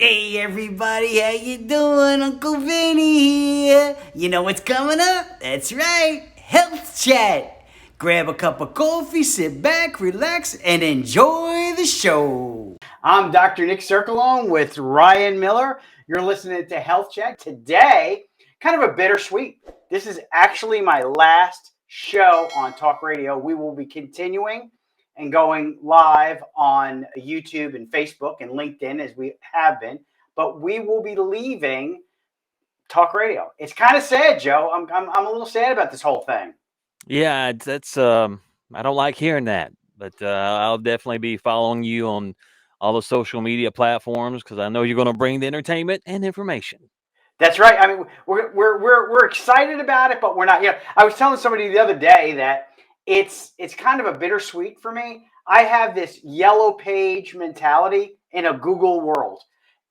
Hey everybody, how you doing? Uncle Vinny here. You know what's coming up? That's right, Health Chat. Grab a cup of coffee, sit back, relax, and enjoy the show. I'm Dr. Nick Circolone with Ryan Miller. You're listening to Health Chat. Today, kind of a bittersweet. This is actually my last show on Talk Radio. We will be continuing and going live on YouTube and Facebook and LinkedIn as we have been, but we will be leaving Talk Radio. It's kind of sad, Joe. I'm a little sad about this whole thing. Yeah, that's I don't like hearing that, but I'll definitely be following you on all the social media platforms because I know you're going to bring the entertainment and information. That's right. I mean, we're excited about it, but we're not. I was telling somebody the other day that it's kind of a bittersweet for me. I have this yellow page mentality in a Google world,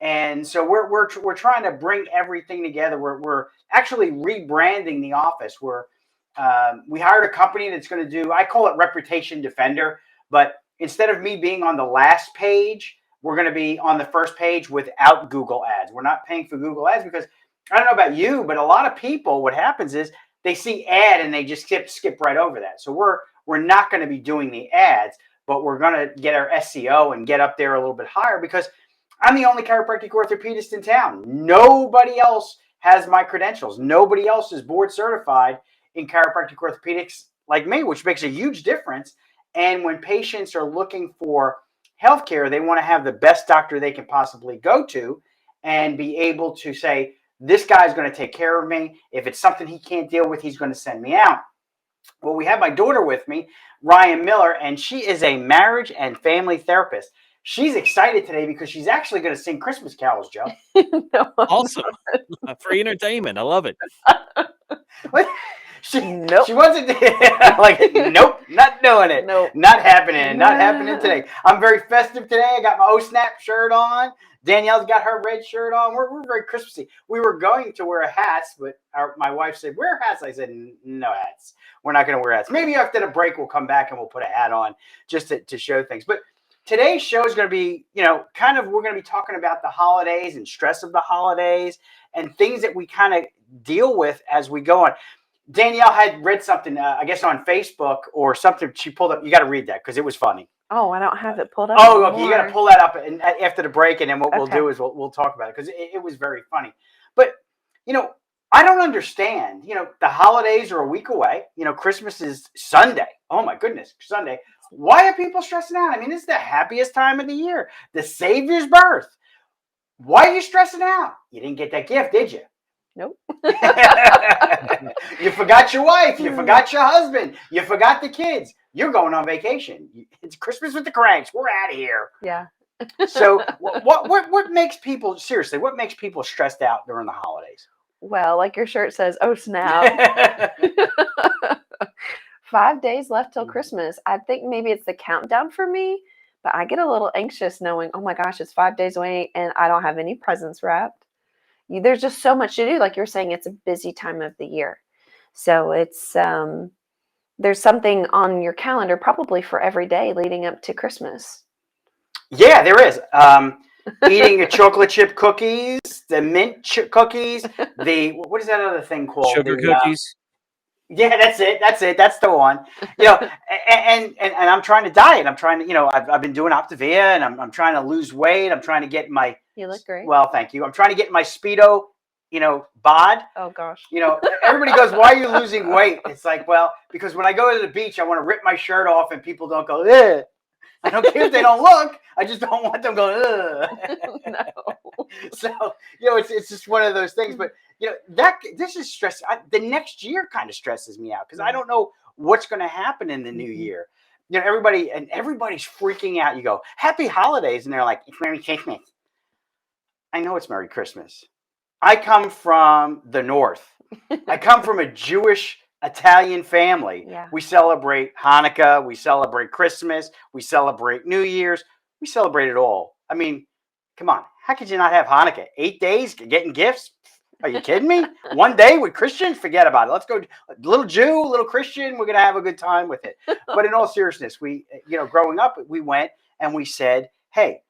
and so we're trying to bring everything together. We're actually rebranding the office. We hired a company that's going to do. I call it Reputation Defender, but instead of me being on the last page, we're going to be on the first page without Google ads. We're not paying for Google ads because I don't know about you, but a lot of people, what happens is they see ad and they just skip right over that. So we're not going to be doing the ads, but we're going to get our SEO and get up there a little bit higher because I'm the only chiropractic orthopedist in town. Nobody else has my credentials. Nobody else is board certified in chiropractic orthopedics like me, which makes a huge difference. And when patients are looking for healthcare, they want to have the best doctor they can possibly go to and be able to say, this guy's going to take care of me. If it's something he can't deal with, he's going to send me out. Well, we have my daughter with me, Ryan Miller, and she is a marriage and family therapist. She's excited today because she's actually going to sing Christmas carols, Joe. No, Awesome. Free entertainment. I love it. Nope. She wasn't like, nope, not doing it. Nope. Not happening. Not happening today. I'm very festive today. I got my O-Snap shirt on. Danielle's got her red shirt on. We're very Christmassy. We were going to wear hats, but my wife said, wear hats. I said, no hats. We're not going to wear hats. Maybe after the break, we'll come back and we'll put a hat on just to show things. But today's show is going to be, we're going to be talking about the holidays and stress of the holidays and things that we kind of deal with as we go on. Danielle had read something, I guess on Facebook or something. She pulled up. You got to read that because it was funny. Oh, I don't have it pulled up. Oh, okay. You got to pull that up and after the break, and then what we'll Okay. do is we'll talk about it because it was very funny. But I don't understand. The holidays are a week away. Christmas is Sunday. Oh my goodness, Sunday. Why are people stressing out? I mean, it's the happiest time of the year. The Savior's birth. Why are you stressing out? You didn't get that gift, did you? Nope. You forgot your wife. You forgot your husband. You forgot the kids. You're going on vacation. It's Christmas with the Cranks. We're out of here. Yeah. So what makes people, seriously, what makes people stressed out during the holidays? Well, like your shirt says, oh snap. 5 days left till Christmas. I think maybe it's the countdown for me, but I get a little anxious knowing, oh my gosh, it's 5 days away and I don't have any presents wrapped. There's just so much to do. Like you're saying, it's a busy time of the year. So it's there's something on your calendar probably for every day leading up to Christmas. Yeah, there is. Eating the chocolate chip cookies, the mint cookies, what is that other thing called? Sugar cookies. Yeah, that's it. That's the one. And I'm trying to diet. I'm trying to, I've been doing Optavia and I'm trying to lose weight. I'm trying to get my. You look great. Well, thank you. I'm trying to get my Speedo, bod. Oh gosh. Everybody goes, why are you losing weight? It's like, well, because when I go to the beach, I want to rip my shirt off and people don't go, ugh. I don't care if they don't look. I just don't want them going, ugh. No. So, it's just one of those things. But, this is stress. The next year kind of stresses me out because I don't know what's going to happen in the new year. Everybody's freaking out. You go, happy holidays. And they're like, it's Merry Christmas. I know it's Merry Christmas. I come from the North. I come from a Jewish Italian family. Yeah. We celebrate Hanukkah. We celebrate Christmas. We celebrate New Year's. We celebrate it all. I mean, come on. How could you not have Hanukkah? 8 days getting gifts? Are you kidding me? One day with Christians? Forget about it. Let's go. Little Jew, little Christian. We're going to have a good time with it. But in all seriousness, we, growing up, we went and we said, hey,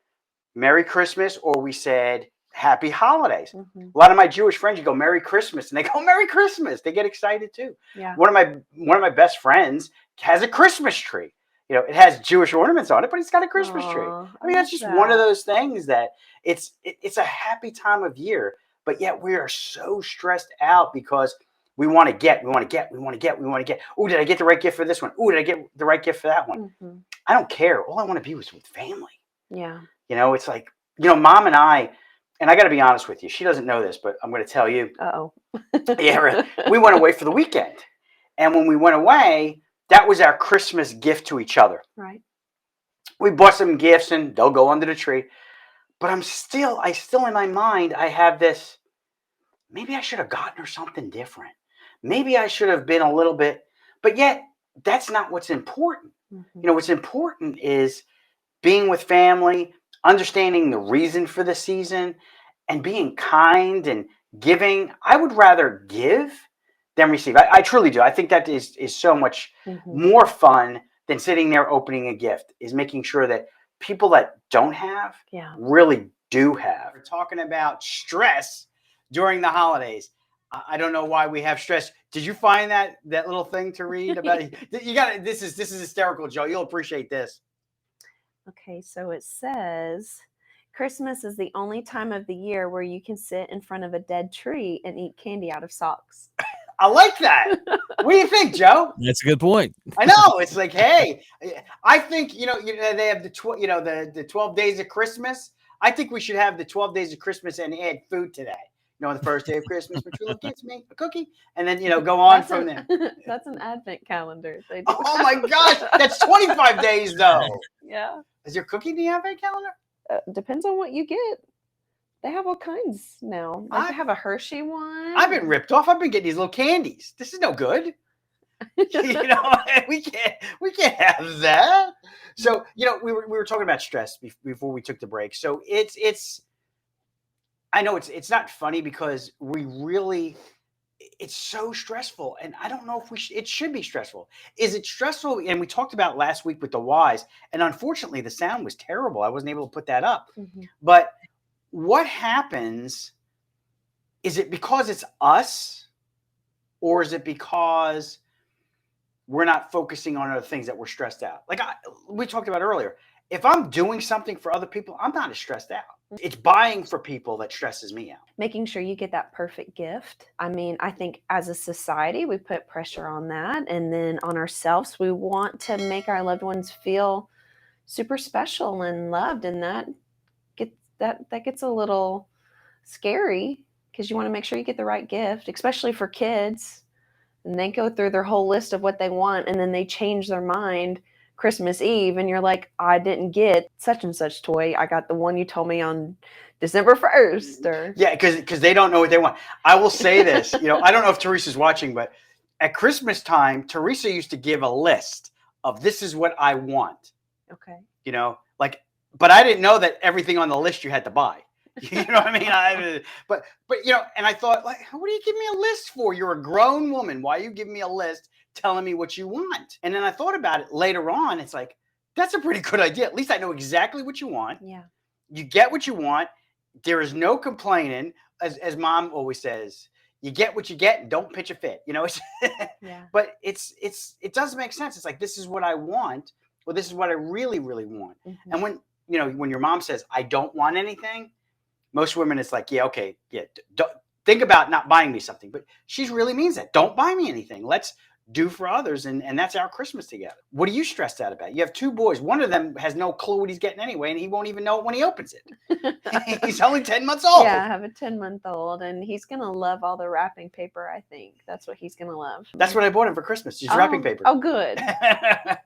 Merry Christmas, or we said happy holidays. Mhm. A lot of my Jewish friends, you go Merry Christmas, and they go Merry Christmas. They get excited too. Yeah. One of my best friends has a Christmas tree. You know, it has Jewish ornaments on it, but it's got a Christmas tree. Aw, I mean, that's just one of those things that it's a happy time of year, but yet we are so stressed out because we want to get. Oh, did I get the right gift for this one? Oh, did I get the right gift for that one? Mhm. I don't care. All I want to be was with family. Yeah. You know, it's like, Mom and I got to be honest with you. She doesn't know this, but I'm going to tell you. Uh-oh. Yeah, we went away for the weekend. And when we went away, that was our Christmas gift to each other. Right. We bought some gifts and they'll go under the tree. But I still in my mind, I have this, maybe I should have gotten her something different. Maybe I should have been a little bit, but yet that's not what's important. Mhm. You know, what's important is being with family, understanding the reason for the season, and being kind and giving. I would rather give than receive. I truly do. I think that is so much Mhm. more fun than sitting there opening a gift, is making sure that people that don't have Yeah. really do have. We're talking about stress during the holidays. I don't know why we have stress. Did you find that little thing to read about it? You got this is hysterical, Joe. You'll appreciate this. Okay, so it says Christmas is the only time of the year where you can sit in front of a dead tree and eat candy out of socks. I like that. What do you think, Joe? That's a good point. I know. It's like, hey, I think they have the 12 days of Christmas. I think we should have the 12 days of Christmas and add food to that. You know, on the first day of Christmas, my true love gives me a cookie, and then go on from there. That's an advent calendar. They do Oh my gosh, that's 25 days though. Yeah. Is there cookie in the advent calendar? Depends on what you get. They have all kinds now. Like they have a Hershey one. I've been ripped off. I've been getting these little candies. This is no good. We can't have that. So we were talking about stress before we took the break. So it's I know it's not funny because it's so stressful, and I don't know if it should be stressful. Is it stressful? And we talked about last week with the whys, and unfortunately the sound was terrible. I wasn't able to put that up. Mm-hmm. But what happens? Is it because it's us, or is it because we're not focusing on other things that we're stressed out? Like we talked about earlier, if I'm doing something for other people, I'm not as stressed out. It's buying for people that stresses me out. Making sure you get that perfect gift. I mean, I think as a society, we put pressure on that. And then on ourselves, we want to make our loved ones feel super special and loved. And that gets a little scary because you want to make sure you get the right gift, especially for kids. And they go through their whole list of what they want, and then they change their mind Christmas Eve, and you're like, I didn't get such and such toy. I got the one you told me on December 1st. Or yeah, because they don't know what they want. I will say this, I don't know if Teresa's watching, but at Christmas time, Teresa used to give a list of this is what I want. Okay. But I didn't know that everything on the list you had to buy. You know what I mean? But and I thought, like, what do you give me a list for? You're a grown woman. Why are you giving me a list telling me what you want? And then I thought about it later on. It's like, that's a pretty good idea. At least I know exactly what you want. Yeah. You get what you want. There is no complaining. As Mom always says, you get what you get and don't pitch a fit. Yeah. But it does make sense. It's like, this is what I want. Well, this is what I really, really want. Mm-hmm. And when your mom says, I don't want anything, most women, it's like, yeah, okay, yeah, don't think about not buying me something. But she really means that. Don't buy me anything. Let's do for others. And that's our Christmas together. What are you stressed out about? You have two boys. One of them has no clue what he's getting anyway, and he won't even know it when he opens it. He's only 10 months old. Yeah, I have a 10-month-old, and he's going to love all the wrapping paper, I think. That's what he's going to love. That's what I bought him for Christmas, just wrapping paper. Oh, good.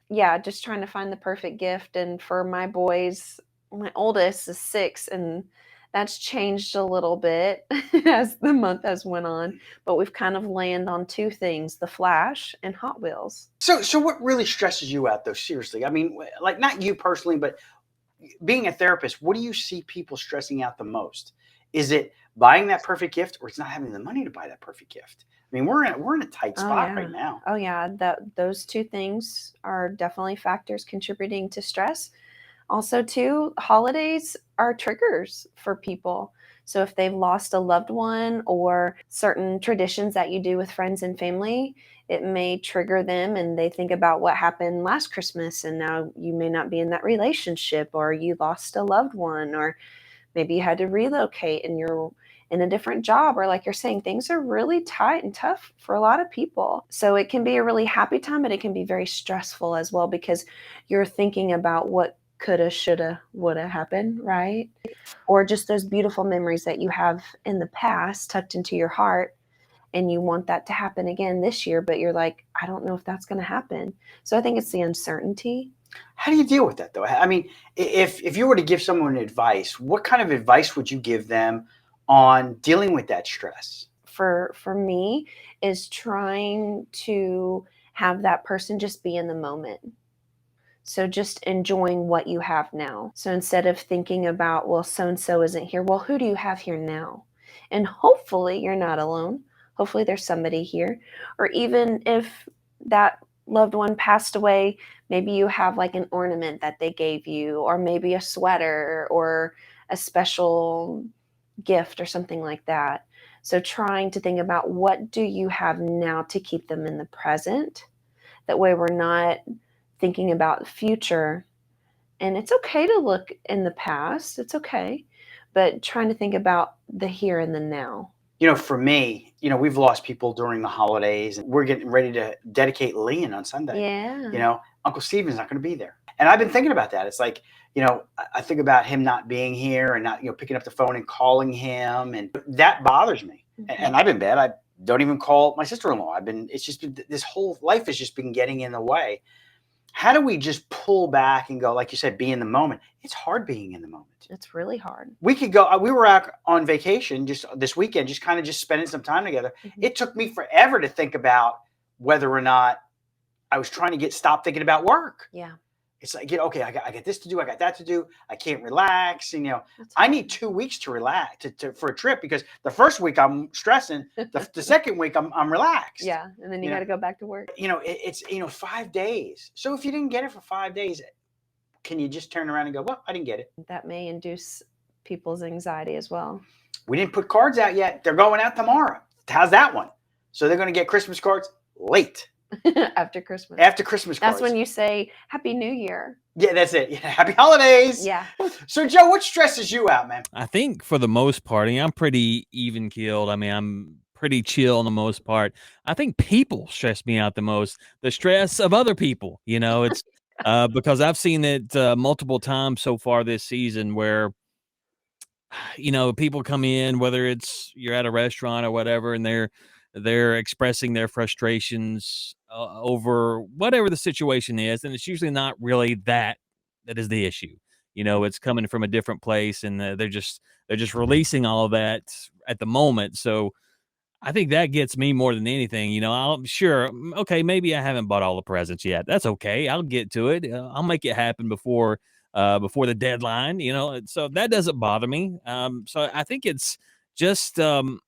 Yeah, just trying to find the perfect gift. And for my boys, my oldest is 6, and that's changed a little bit as the month has went on, but we've kind of landed on 2 things, the Flash and Hot Wheels. So what really stresses you out, though? Seriously, I mean, like, not you personally, but being a therapist, what do you see people stressing out the most? Is it buying that perfect gift, or it's not having the money to buy that perfect gift? I mean, we're in a tight spot right now. Oh yeah, those 2 things are definitely factors contributing to stress. Also, too, holidays are triggers for people. So if they've lost a loved one or certain traditions that you do with friends and family, it may trigger them and they think about what happened last Christmas and now you may not be in that relationship, or you lost a loved one, or maybe you had to relocate and you're in a different job, or like you're saying, things are really tight and tough for a lot of people. So it can be a really happy time, but it can be very stressful as well because you're thinking about what coulda, shoulda, woulda happened, right? Or just those beautiful memories that you have in the past tucked into your heart, and you want that to happen again this year, but you're like, I don't know if that's going to happen. So I think it's the uncertainty. How do you deal with that, though? I mean, if you were to give someone advice, what kind of advice would you give them on dealing with that stress? For me, is trying to have that person just be in the moment. So just enjoying what you have now. So instead of thinking about, well, so and so isn't here, well, who do you have here now? And hopefully you're not alone. Hopefully there's somebody here. Or even if that loved one passed away, maybe you have like an ornament that they gave you, or maybe a sweater or a special gift or something like that. So trying to think about what do you have now to keep them in the present. That way we're not thinking about the future. And it's okay to look in the past, it's okay, but trying to think about the here and the now. For me, we've lost people during the holidays, and we're getting ready to dedicate Leon on Sunday. Yeah. Uncle Steven's not going to be there. And I've been thinking about that. It's like, I think about him not being here and not, picking up the phone and calling him. And that bothers me. Mm-hmm. And I've been bad. I don't even call my sister-in-law. It's just been, this whole life has just been getting in the way. How do we just pull back and go, like you said, be in the moment? It's hard being in the moment. It's really hard. We could go, we were out on vacation just this weekend, just kind of just spending some time together. Mm-hmm. It took me forever to think about whether or not I was trying to stop thinking about work. Yeah. It's like, okay, I got this to do. I got that to do. I can't relax. I need 2 weeks to relax for a trip, because the first week I'm stressing. The second week I'm relaxed. Yeah. And then you got to go back to work. It's 5 days. So if you didn't get it for 5 days, can you just turn around and go, well, I didn't get it? That may induce people's anxiety as well. We didn't put cards out yet. They're going out tomorrow. How's that one? So they're going to get Christmas cards late. After Christmas. After Christmas cards. That's when you say Happy New Year. Yeah, that's it. Yeah, happy holidays. Yeah. So Joe, what stresses you out, man? I think for the most part, I'm pretty even keeled. I mean, I'm pretty chill on the most part. I think people stress me out the most. The stress of other people, it's because I've seen it multiple times so far this season where, people come in, whether it's you're at a restaurant or whatever, and they're expressing their frustrations over whatever the situation is, and it's usually not really that is the issue. It's coming from a different place, and they're just releasing all of that at the moment. So I think that gets me more than anything. I'm sure, okay, maybe I haven't bought all the presents yet. That's okay. I'll get to it. I'll make it happen before the deadline. So that doesn't bother me. So I think it's just other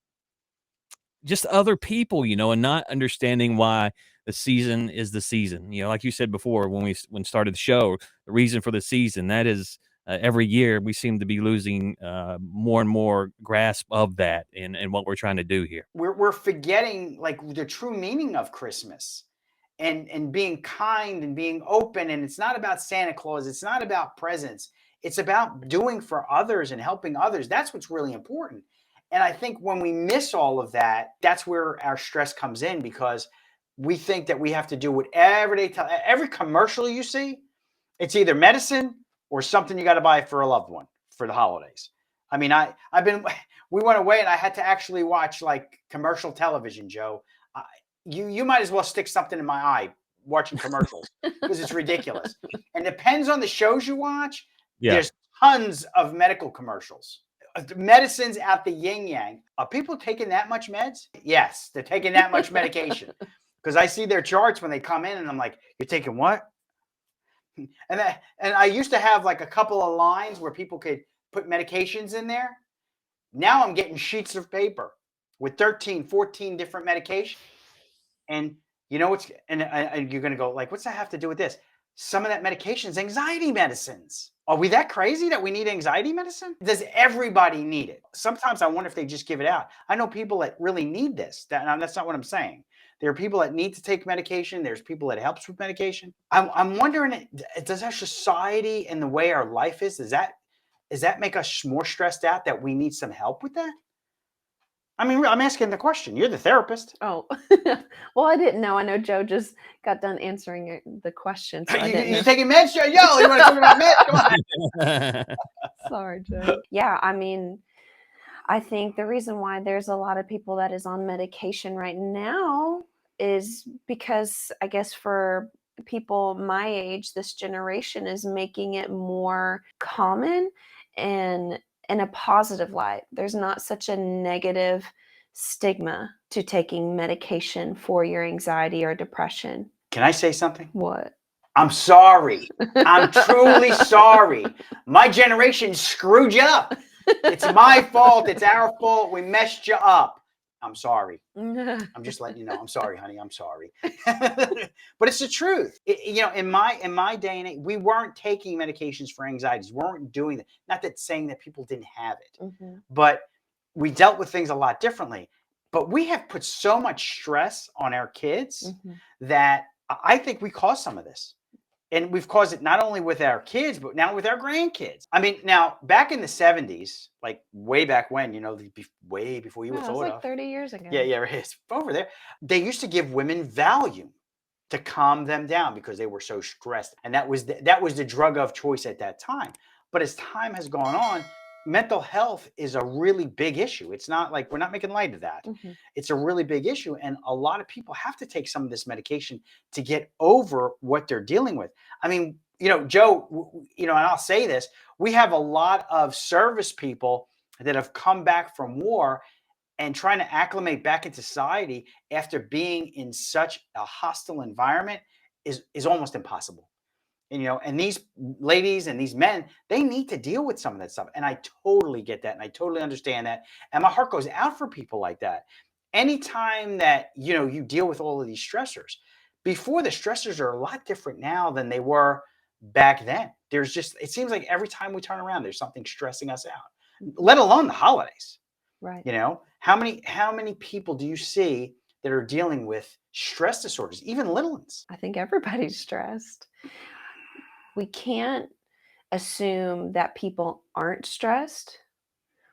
people, and not understanding why the season is the season. Like you said before, when started the show, the reason for the season, that is every year we seem to be losing more and more grasp of that and what we're trying to do here. We're forgetting like the true meaning of Christmas and being kind and being open. And it's not about Santa Claus. It's not about presents. It's about doing for others and helping others. That's what's really important. And I think when we miss all of that, that's where our stress comes in, because we think that we have to do whatever they tell. Every commercial you see, it's either medicine or something you got to buy for a loved one for the holidays. I mean, we went away and I had to actually watch like commercial television, Joe. You might as well stick something in my eye watching commercials because it's ridiculous. And depends on the shows you watch. Yeah. There's tons of medical commercials. Medicines out the yin yang. Are people taking that much meds? Yes, they're taking that much medication. Because I see their charts when they come in and I'm like, you're taking what? And I used to have like a couple of lines where people could put medications in there. Now I'm getting sheets of paper with 13, 14 different medications. And you're going to go like, what's that have to do with this? Some of that medication is anxiety medicines. Are we that crazy that we need anxiety medicine? Does everybody need it? Sometimes I wonder if they just give it out. I know people that really need this. That's not what I'm saying. There are people that need to take medication. There's people that it helps with medication. I'm wondering, does our society and the way our life is, does that make us more stressed out that we need some help with that? I mean, I'm asking the question. You're the therapist. Oh, well, I didn't know. I know Joe just got done answering the question, so I didn't You know. taking meds, Joe? Yo, you want to talk about meds? Come on. Sorry, Joe. Yeah, I mean, I think the reason why there's a lot of people that is on medication right now is because I guess for people my age, this generation is making it more common and in a positive light. There's not such a negative stigma to taking medication for your anxiety or depression. Can I say something? What? I'm sorry. I'm truly sorry. My generation screwed you up. It's my fault. It's our fault. We messed you up. I'm sorry. I'm just letting you know. I'm sorry, honey. I'm sorry. But it's the truth. In my day and age, we weren't taking medications for anxieties. We weren't doing that. Not that saying that people didn't have it, Mm-hmm. but we dealt with things a lot differently. But we have put so much stress on our kids that I think we caused some of this. And we've caused it not only with our kids, but now with our grandkids. I mean, now back in the 70s, like way back when, way before you were It was thought like of. 30 years ago. Yeah, it's over there. They used to give women Valium to calm them down because they were so stressed. And that was the drug of choice at that time. But as time has gone on, mental health is a really big issue. It's not like we're not making light of that. Mm-hmm. It's a really big issue. And a lot of people have to take some of this medication to get over what they're dealing with. I mean, Joe, and I'll say this, we have a lot of service people that have come back from war and trying to acclimate back into society after being in such a hostile environment is almost impossible. And these ladies and these men, they need to deal with some of that stuff. And I totally get that. And I totally understand that. And my heart goes out for people like that. Anytime that, you deal with all of these stressors, before, the stressors are a lot different now than they were back then. It seems like every time we turn around, there's something stressing us out, let alone the holidays. Right. How many people do you see that are dealing with stress disorders, even little ones? I think everybody's stressed. We can't assume that people aren't stressed.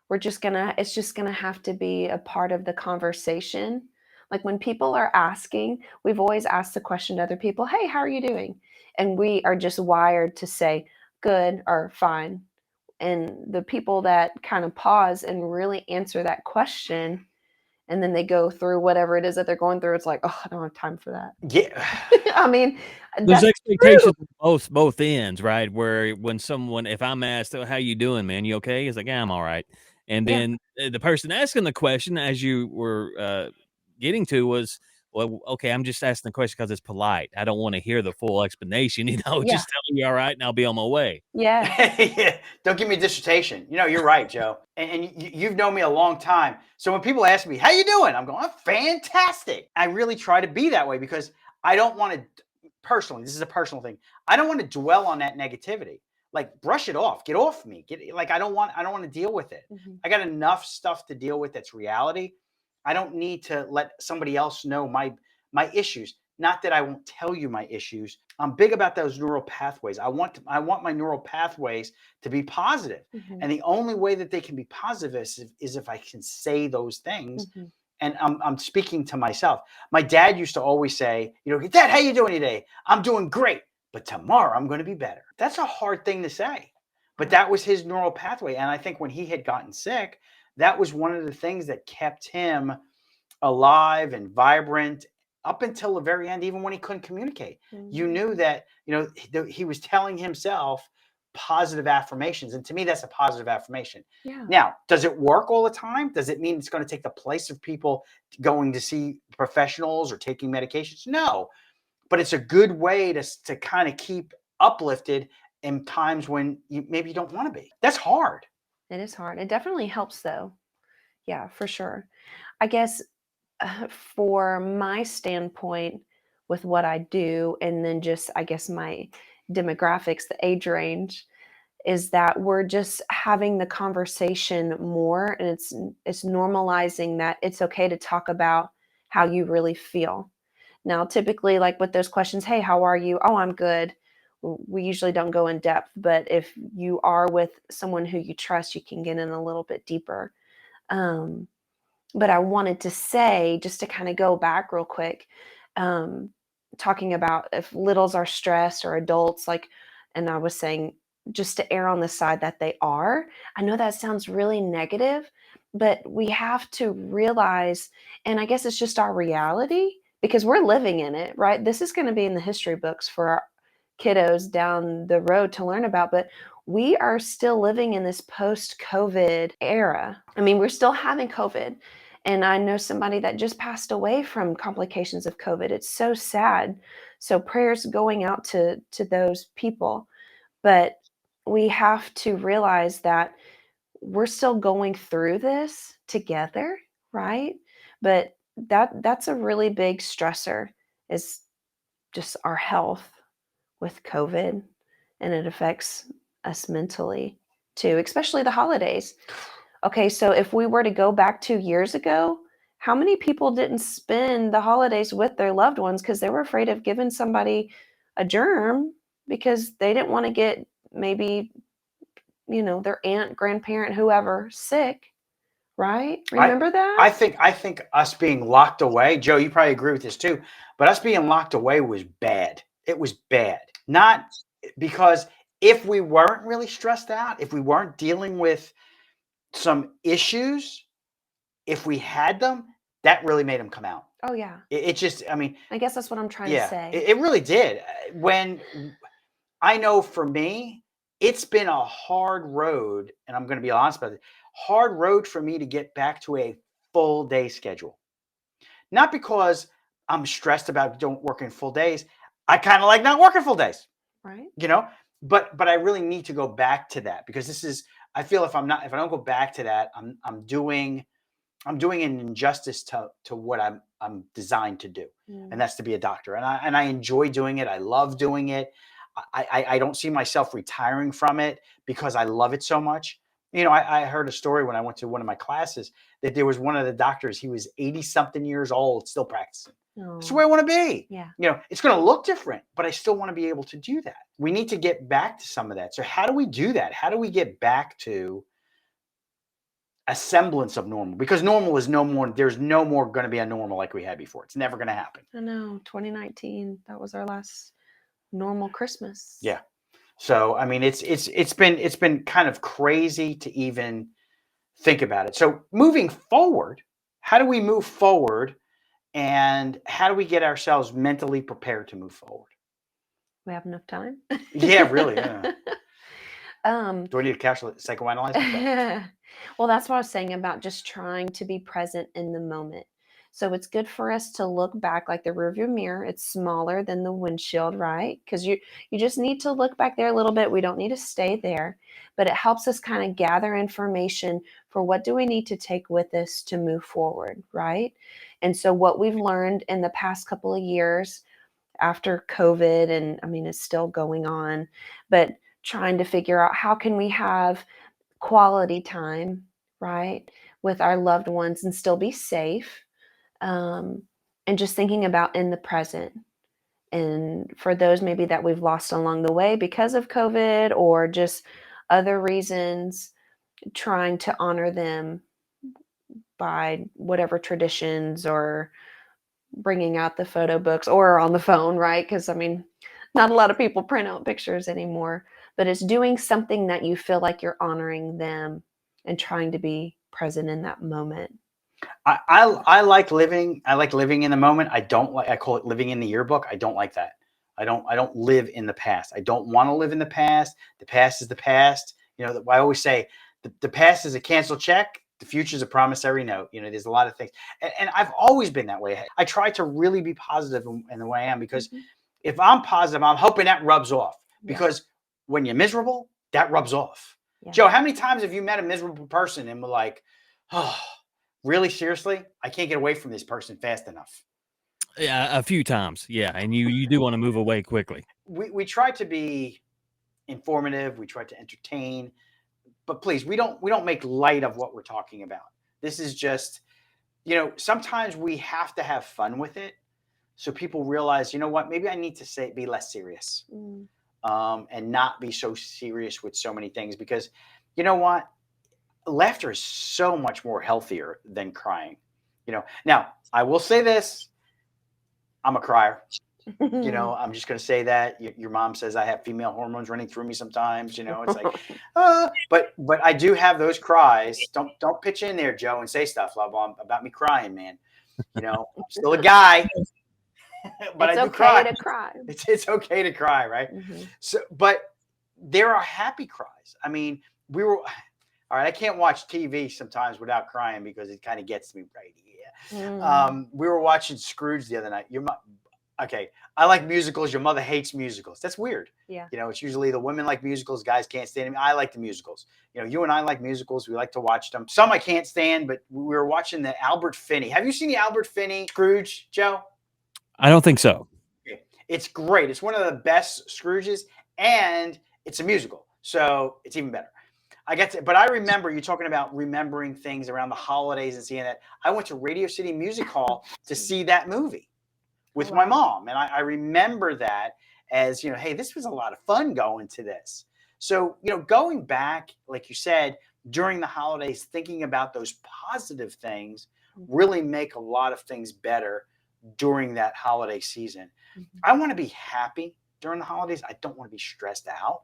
It's just gonna have to be a part of the conversation. Like when people are asking, we've always asked the question to other people, hey, how are you doing? And we are just wired to say good or fine. And the people that kind of pause and really answer that question, and then they go through whatever it is that they're going through, it's like, oh, I don't have time for that. Yeah. I mean, There's that's expectations true. on both ends, right? Where if I'm asked, "Oh, how you doing, man? You okay?" It's like, "Yeah, I'm all right." And Yeah. then the person asking the question, as you were getting to, was, "Well, okay, I'm just asking the question because it's polite. I don't want to hear the full explanation. Yeah. Just tell me all right, and I'll be on my way." Yeah. Yeah. Don't give me a dissertation. You're right, Joe. And you've known me a long time. So when people ask me, how you doing? I'm going, I'm fantastic. I really try to be that way because I don't want to, personally, this is a personal thing. I don't want to dwell on that negativity. Like, brush it off. Get off me. I don't want to deal with it. Mm-hmm. I got enough stuff to deal with that's reality. I don't need to let somebody else know my issues. Not that I won't tell you my issues. I'm big about those neural pathways. I want my neural pathways to be positive. Mm-hmm. And the only way that they can be positive is if I can say those things. Mm-hmm. And I'm speaking to myself. My dad used to always say, Dad, how you doing today? I'm doing great, but tomorrow I'm going to be better. That's a hard thing to say, but that was his neural pathway. And I think when he had gotten sick, that was one of the things that kept him alive and vibrant up until the very end, even when he couldn't communicate. Mm-hmm. You knew that, he was telling himself positive affirmations. And to me, that's a positive affirmation. Yeah. Now, does it work all the time? Does it mean it's going to take the place of people going to see professionals or taking medications? No, but it's a good way to kind of keep uplifted in times when maybe you don't want to be. That's hard. It is hard. It definitely helps though. Yeah, for sure. I guess for my standpoint with what I do, and then just, I guess, my demographics, the age range, is that we're just having the conversation more, and it's normalizing that it's okay to talk about how you really feel. Now, typically, like with those questions, hey, how are you? Oh, I'm good. We usually don't go in depth, but if you are with someone who you trust, you can get in a little bit deeper. But I wanted to say, just to kind of go back real quick, um, talking about if littles are stressed or adults, like, and I was saying, just to err on the side that they are. I know that sounds really negative, but we have to realize, and I guess it's just our reality because we're living in it, right? This is going to be in the history books for our kiddos down the road to learn about, but we are still living in this post-COVID era. I mean, we're still having COVID. And I know somebody that just passed away from complications of COVID. It's so sad. So prayers going out to those people. But we have to realize that we're still going through this together, right? But that's a really big stressor, is just our health with COVID, and it affects us mentally too, especially the holidays. Okay, so if we were to go back 2 years ago, how many people didn't spend the holidays with their loved ones because they were afraid of giving somebody a germ because they didn't want to get maybe, their aunt, grandparent, whoever sick, right? Remember that? I think us being locked away, Joe, you probably agree with this too, but us being locked away was bad. It was bad. Not because if we weren't really stressed out, if we weren't dealing with some issues, if we had them, that really made them come out. Oh, yeah. It just, I mean, I guess that's what I'm trying to yeah, say. it really did. When I know for me, it's been a hard road, and I'm going to be honest about it, hard road for me to get back to a full day schedule. Not because I'm stressed about don't working full days. I kind of like not working full days, Right. but I really need to go back to that because this is, I feel if I don't go back to that, I'm doing an injustice to what I'm designed to do, and that's to be a doctor. And I enjoy doing it. I love doing it. I don't see myself retiring from it because I love it so much. I heard a story when I went to one of my classes that there was one of the doctors. He was 80 something years old, still practicing. That's where I want to be. Yeah. It's going to look different, but I still want to be able to do that. We need to get back to some of that. So how do we do that? How do we get back to a semblance of normal? Because normal is no more. There's no more going to be a normal like we had before. It's never going to happen. I know. 2019, that was our last normal Christmas. Yeah. So I mean, it's been kind of crazy to even think about it. So moving forward, how do we move forward, and how do we get ourselves mentally prepared to move forward? We have enough time. Yeah, really. Yeah. Do I need to psychoanalyze myself? Well, that's what I was saying about just trying to be present in the moment. So it's good for us to look back like the rearview mirror. It's smaller than the windshield, right? Because you just need to look back there a little bit. We don't need to stay there, but it helps us kind of gather information for what do we need to take with us to move forward, right? And so what we've learned in the past couple of years after COVID, and I mean, it's still going on, but trying to figure out how can we have quality time, right, with our loved ones and still be safe, and just thinking about in the present. And for those maybe that we've lost along the way because of COVID or just other reasons, trying to honor them by whatever traditions or bringing out the photo books or on the phone, right? Because I mean, not a lot of people print out pictures anymore, but it's doing something that you feel like you're honoring them and trying to be present in that moment. I like living. I like living in the moment. I don't like. I call it living in the yearbook. I don't like that. I don't live in the past. I don't want to live in the past. The past is the past. I always say the past is a canceled check. The future is a promissory note. There's a lot of things, and I've always been that way. I try to really be positive in the way I am because if I'm positive, I'm hoping that rubs off. Because when you're miserable, that rubs off. Yeah. Joe, how many times have you met a miserable person and were like, oh, really, seriously, I can't get away from this person fast enough? Yeah, a few times. Yeah, and you do want to move away quickly. We try to be informative. We try to entertain. But please, we don't make light of what we're talking about. This is just, sometimes we have to have fun with it, so people realize, you know what, maybe I need to be less serious, and not be so serious with so many things, because you know what, laughter is so much more healthier than crying. Now I will say this: I'm a crier. I'm just going to say that. Your mom says I have female hormones running through me sometimes. It's like, but I do have those cries. Don't pitch in there, Joe, and say stuff about me crying, man. I'm still a guy, but it's I do okay cry. to cry. It's okay to cry, right? So, but there are happy cries. I mean, we were. All right, I can't watch TV sometimes without crying because it kind of gets me right here. We were watching Scrooge the other night. Okay, I like musicals. Your mother hates musicals. That's weird. Yeah. It's usually the women like musicals, guys can't stand them. I like the musicals. You and I like musicals. We like to watch them. Some I can't stand, but we were watching the Albert Finney. Have you seen the Albert Finney Scrooge, Joe? I don't think so. Okay. It's great. It's one of the best Scrooges, and it's a musical, so it's even better. But I remember you talking about remembering things around the holidays and seeing that. I went to Radio City Music Hall to see that movie with my mom. And I remember that as, hey, this was a lot of fun going to this. So, going back, like you said, during the holidays, thinking about those positive things really make a lot of things better during that holiday season. I want to be happy during the holidays. I don't want to be stressed out.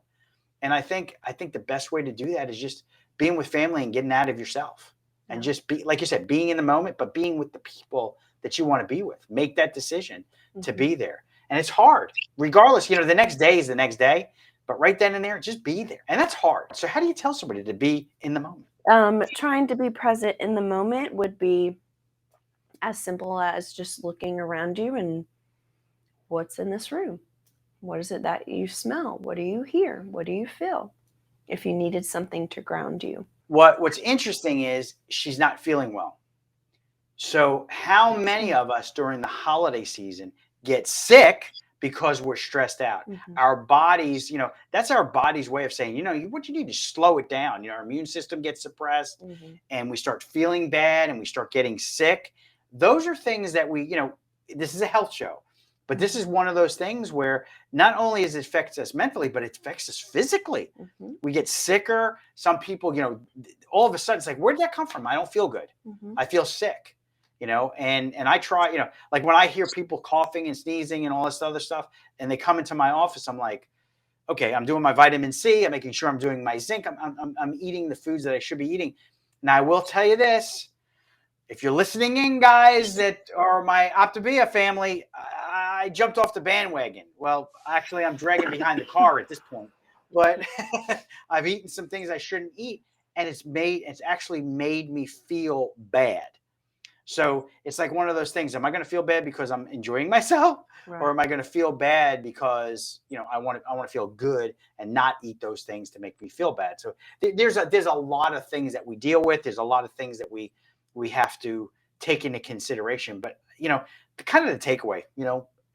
And I think the best way to do that is just being with family and getting out of yourself, and just be, like you said, being in the moment, but being with the people that you want to be with. Make that decision to be there. And it's hard, regardless, the next day is the next day, but right then and there, just be there. And that's hard. So how do you tell somebody to be in the moment? Trying to be present in the moment would be as simple as just looking around you and what's in this room. What is it that you smell? What do you hear? What do you feel? If you needed something to ground you. What's interesting is she's not feeling well. So how many of us during the holiday season get sick because we're stressed out? Our bodies, that's our body's way of saying, what you need to slow it down. Our immune system gets suppressed, and we start feeling bad, and we start getting sick. Those are things that this is a health show. But this is one of those things where not only does it affect us mentally, but it affects us physically. We get sicker. Some people, all of a sudden it's like, where did that come from? I don't feel good. I feel sick, and I try, like when I hear people coughing and sneezing and all this other stuff, and they come into my office, I'm like, okay, I'm doing my vitamin C. I'm making sure I'm doing my zinc. I'm eating the foods that I should be eating. Now I will tell you this. If you're listening in, guys, that are my Optavia family, I jumped off the bandwagon. Well, actually, I'm dragging behind the car at this point. But I've eaten some things I shouldn't eat, and it's actually made me feel bad. So it's like one of those things. Am I going to feel bad because I'm enjoying myself, or am I going to feel bad because I want to feel good and not eat those things to make me feel bad? So there's a lot of things that we deal with. There's a lot of things that we have to take into consideration. But kind of the takeaway,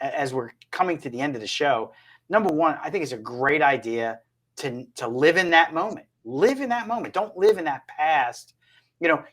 as we're coming to the end of the show, number one, I think it's a great idea to live in that moment. Live in that moment. Don't live in that past.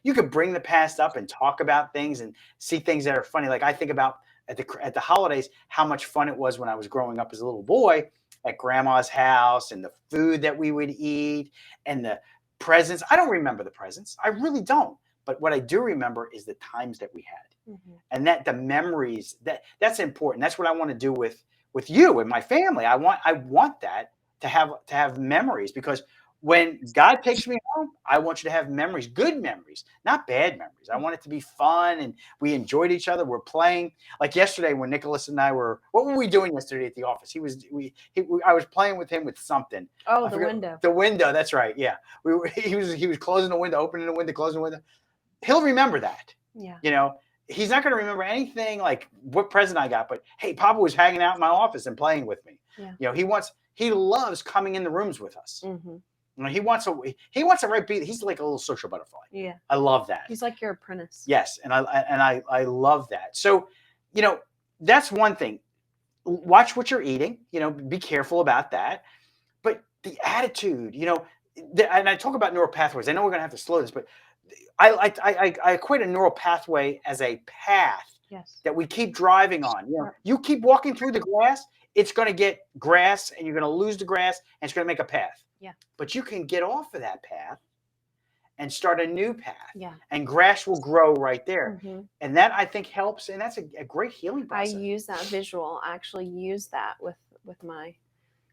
You could bring the past up and talk about things and see things that are funny. Like I think about at the holidays, how much fun it was when I was growing up as a little boy at grandma's house, and the food that we would eat and the presents. I don't remember the presents. I really don't. But what I do remember is the times that we had, and that the memories that's important. That's what I want to do with you and my family. I want that to have memories, because when God takes me home, I want you to have memories, good memories, not bad memories. I want it to be fun, and we enjoyed each other. We're playing, like yesterday when Nicholas and I what were we doing yesterday at the office? I was playing with him with something. Oh, the window. The window. That's right. Yeah. He was closing the window, opening the window, closing the window. He'll remember that. Yeah. He's not going to remember anything like what present I got, but hey, Papa was hanging out in my office and playing with me. Yeah. He loves coming in the rooms with us. He wants a right beat. He's like a little social butterfly. Yeah. I love that. He's like your apprentice. Yes, and I love that. So, that's one thing. Watch what you're eating. Be careful about that. But the attitude, and I talk about neural pathways. I know we're going to have to slow this, but I equate a neural pathway as a path Yes. that we keep driving on. You keep walking through the grass, it's going to get grass, and you're going to lose the grass, and it's going to make a path. Yeah. But you can get off of that path and start a new path. Yeah. And grass will grow right there. Mm-hmm. And that, I think, helps, and that's a great healing I process. use that visual. I actually use that with my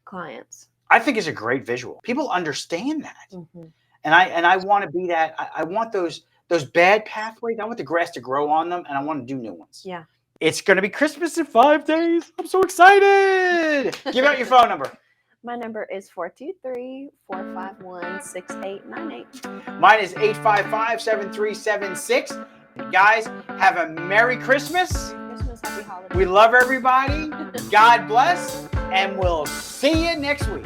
clients. I think it's a great visual. People understand that. Mm-hmm. And I want to be that. I want those bad pathways. I want the grass to grow on them, and I want to do new ones. Yeah. It's going to be Christmas in 5 days. I'm so excited. Give out your phone number. My number is 423-451-6898. Mine is 855-7376. Guys, have a Merry Christmas. Christmas, happy holidays. We love everybody. God bless. And we'll see you next week.